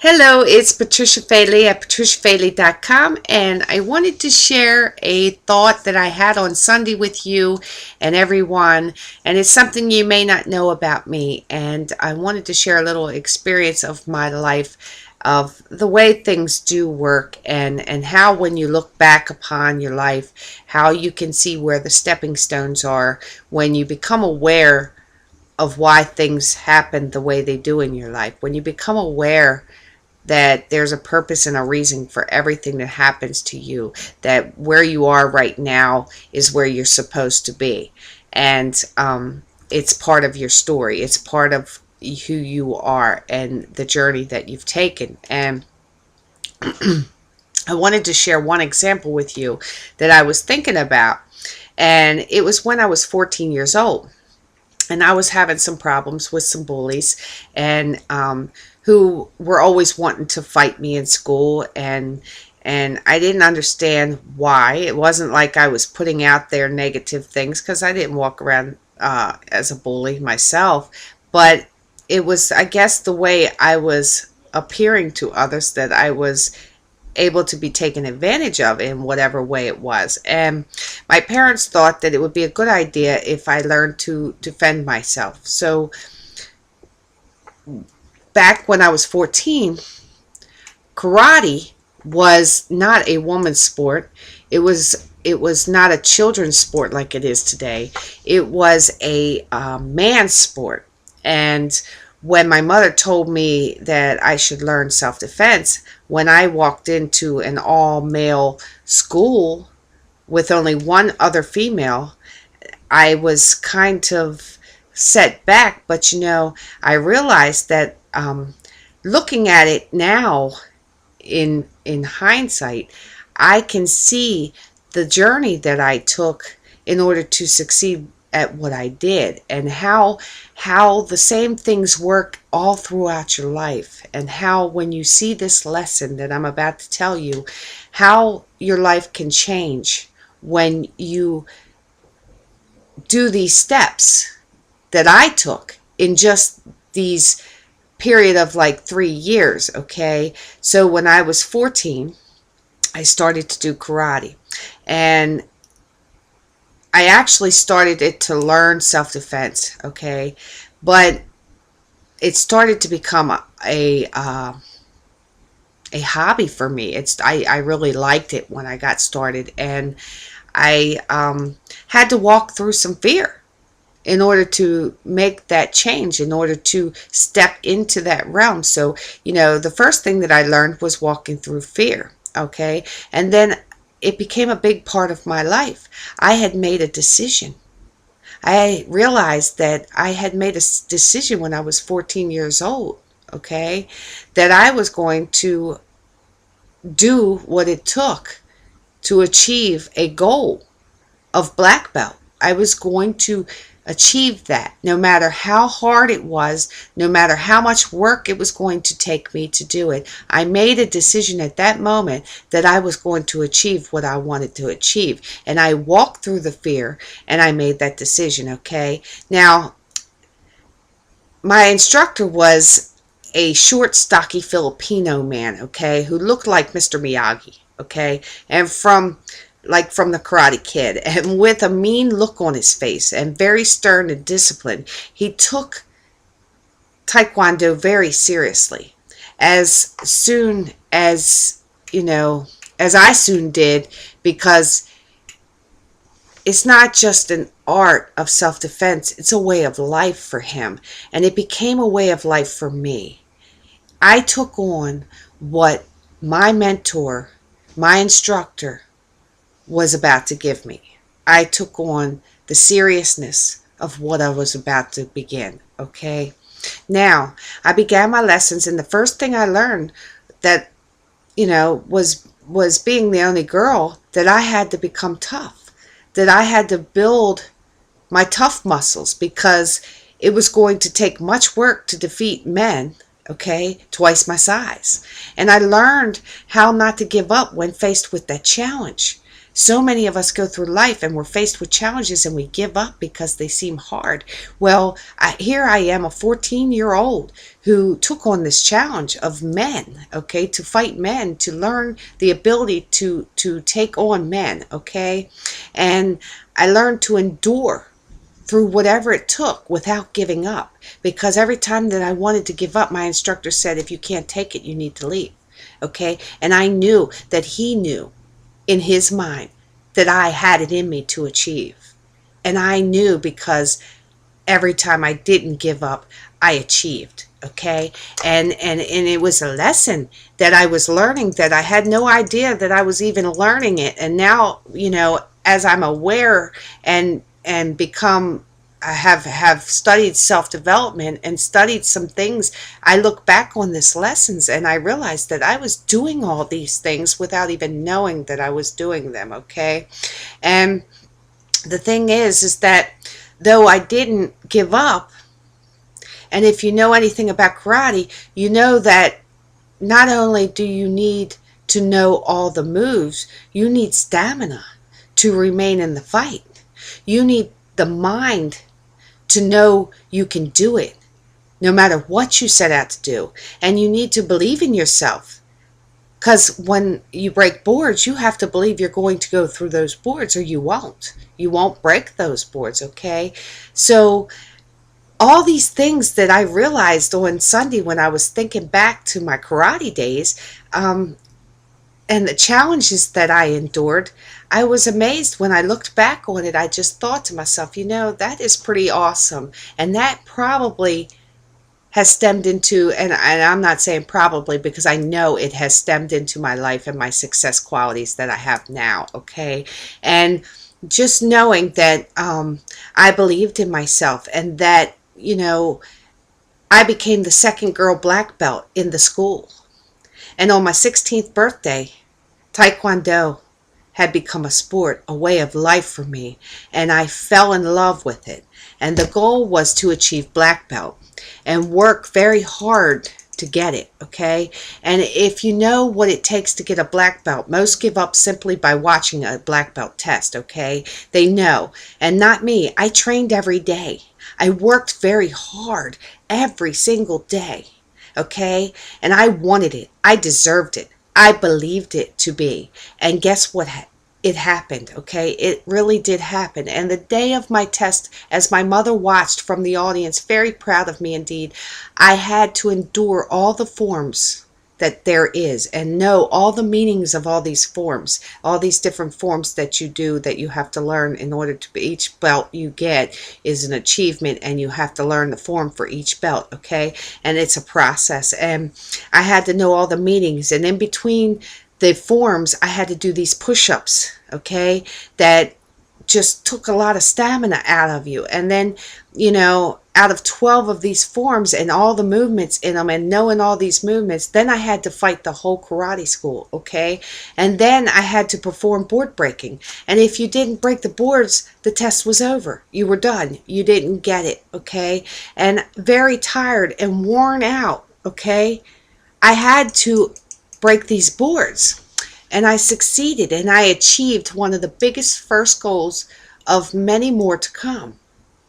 Hello, it's Patricia Faley at patriciafaley.com, and I wanted to share a thought that I had on Sunday with you and everyone, and it's something you may not know about me, and I wanted to share a little experience of my life of the way things do work and how when you look back upon your life, how you can see where the stepping stones are when you become aware of why things happen the way they do in your life. When you become aware that there's a purpose and a reason for everything that happens to you, that where you are right now is where you're supposed to be. And it's part of your story, it's part of who you are and the journey that you've taken. And I wanted to share one example with you that I was thinking about. And it was when I was 14 years old. And I was having some problems with some bullies, and who were always wanting to fight me in school, and I didn't understand why. It wasn't like I was putting out there negative things, because I didn't walk around as a bully myself, but it was, I guess, the way I was appearing to others that I was able to be taken advantage of in whatever way it was. And my parents thought that it would be a good idea if I learned to defend myself. So back when I was 14, karate was not a woman's sport. It was not a children's sport like it is today. It was a man's sport. And when my mother told me that I should learn self-defense, when I walked into an all-male school with only one other female, I was kind of set back. But I realized that looking at it now in hindsight, I can see the journey that I took in order to succeed at what I did, and how the same things work all throughout your life, and how when you see this lesson that I'm about to tell you, how your life can change when you do these steps that I took in just these period of like 3 years. Okay, so when I was 14, I started to do karate, and I actually started it to learn self-defense, okay? But it started to become a hobby for me. I really liked it when I got started, and I had to walk through some fear in order to make that change, in order to step into that realm. So, the first thing that I learned was walking through fear, okay? And then it became a big part of my life. I had made a decision. I realized that I had made a decision when I was 14 years old, okay, that I was going to do what it took to achieve a goal of black belt. I was going to achieve that, no matter how hard it was, no matter how much work it was going to take me to do it. I made a decision at that moment that I was going to achieve what I wanted to achieve. And I walked through the fear, and I made that decision, okay? Now, my instructor was a short, stocky Filipino man, okay, who looked like Mr. Miyagi, okay, and from the Karate Kid, and with a mean look on his face and very stern and disciplined. He took Taekwondo very seriously, as soon as, as I soon did, because it's not just an art of self-defense, it's a way of life for him, and it became a way of life for me. I took on what my mentor, my instructor, was about to give me. I took on the seriousness of what I was about to begin, okay? Now, I began my lessons, and the first thing I learned that, was being the only girl, that I had to become tough, that I had to build my tough muscles, because it was going to take much work to defeat men, okay, twice my size. And I learned how not to give up when faced with that challenge. So many of us go through life and we're faced with challenges and we give up because they seem hard. Well, here I am, a 14-year-old who took on this challenge of men, okay, to fight men, to learn the ability to take on men, okay? And I learned to endure through whatever it took without giving up, because every time that I wanted to give up, my instructor said, if you can't take it, you need to leave, okay? And I knew that he knew in his mind that I had it in me to achieve. And I knew because every time I didn't give up, I achieved, okay? And it was a lesson that I was learning that I had no idea that I was even learning it. And now, you know, as I'm aware and become, I have studied self-development and studied some things, I look back on this lessons and I realized that I was doing all these things without even knowing that I was doing them, okay? And the thing is that though I didn't give up, and if you know anything about karate, you know that not only do you need to know all the moves, you need stamina to remain in the fight. You need the mind to know you can do it no matter what you set out to do. And you need to believe in yourself, because when you break boards, you have to believe you're going to go through those boards or you won't. You won't break those boards, okay? So all these things that I realized on Sunday when I was thinking back to my karate days, and the challenges that I endured, I was amazed when I looked back on it. I just thought to myself, you know, that is pretty awesome. And that probably has stemmed into, and I'm not saying probably because I know it has stemmed into my life and my success qualities that I have now, okay? And just knowing that I believed in myself and that, you know, I became the second girl black belt in the school. And on my 16th birthday, Taekwondo had become a sport, a way of life for me, and I fell in love with it. And the goal was to achieve black belt and work very hard to get it, okay? And if you know what it takes to get a black belt, most give up simply by watching a black belt test, okay? They know. And not me. I trained every day. I worked very hard every single day, okay? And I wanted it. I deserved it. I believed it to be. And guess what? It happened, okay? It really did happen. And the day of my test, as my mother watched from the audience, very proud of me indeed, I had to endure all the forms that there is and know all the meanings of all these forms, all these different forms that you do that you have to learn in order to be, each belt you get is an achievement and you have to learn the form for each belt, okay? And it's a process. And I had to know all the meanings, and in between the forms I had to do these push-ups, okay, that just took a lot of stamina out of you. And then, you know, out of 12 of these forms and all the movements in them and knowing all these movements, then I had to fight the whole karate school, okay? And then I had to perform board breaking. And if you didn't break the boards, the test was over. You were done. You didn't get it, okay? And very tired and worn out, okay? I had to break these boards. And I succeeded, and I achieved one of the biggest first goals of many more to come.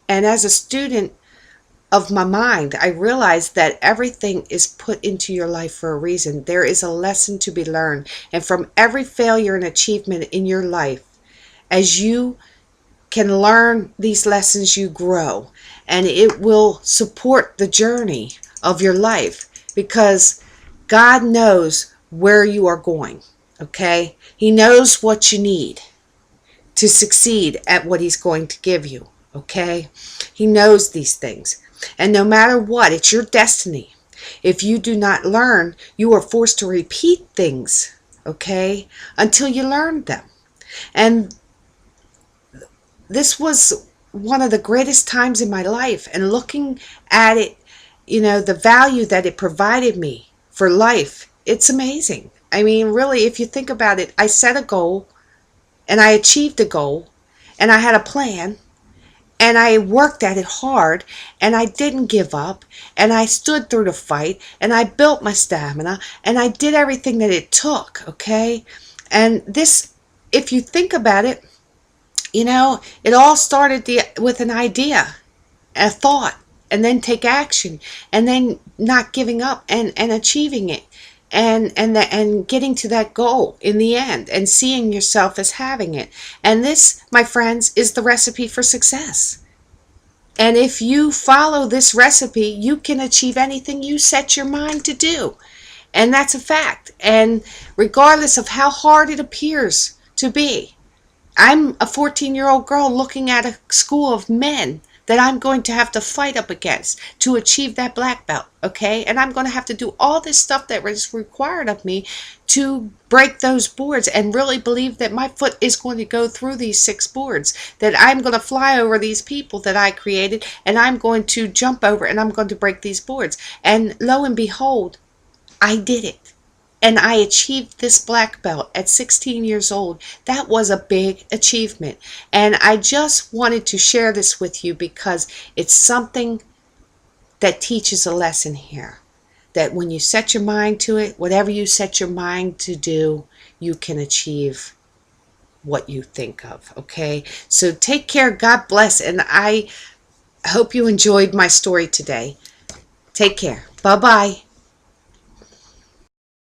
And as a student of my mind, I realized that everything is put into your life for a reason. There is a lesson to be learned. And from every failure and achievement in your life, as you can learn these lessons, you grow. And it will support the journey of your life, because God knows where you are going. Okay? He knows what you need to succeed at what he's going to give you. Okay? He knows these things. And no matter what, it's your destiny. If you do not learn, you are forced to repeat things, okay, until you learn them. And this was one of the greatest times in my life. And looking at it, you know, the value that it provided me for life, it's amazing. I mean, really, if you think about it, I set a goal, and I achieved a goal, and I had a plan, and I worked at it hard, and I didn't give up, and I stood through the fight, and I built my stamina, and I did everything that it took, okay? And this if you think about it, it all started with an idea, a thought, and then take action, and then not giving up and achieving it, and getting to that goal in the end, and seeing yourself as having it. And this, my friends, is the recipe for success. And if you follow this recipe, you can achieve anything you set your mind to do. And that's a fact. And regardless of how hard it appears to be, I'm a 14-year-old girl looking at a school of men that I'm going to have to fight up against to achieve that black belt, okay? And I'm going to have to do all this stuff that is required of me to break those boards, and really believe that my foot is going to go through these 6 boards, that I'm going to fly over these people that I created, and I'm going to jump over, and I'm going to break these boards. And lo and behold, I did it. And I achieved this black belt at 16 years old. That was a big achievement. And I just wanted to share this with you because it's something that teaches a lesson here. That when you set your mind to it, whatever you set your mind to do, you can achieve what you think of, okay? So take care. God bless. And I hope you enjoyed my story today. Take care. Bye-bye.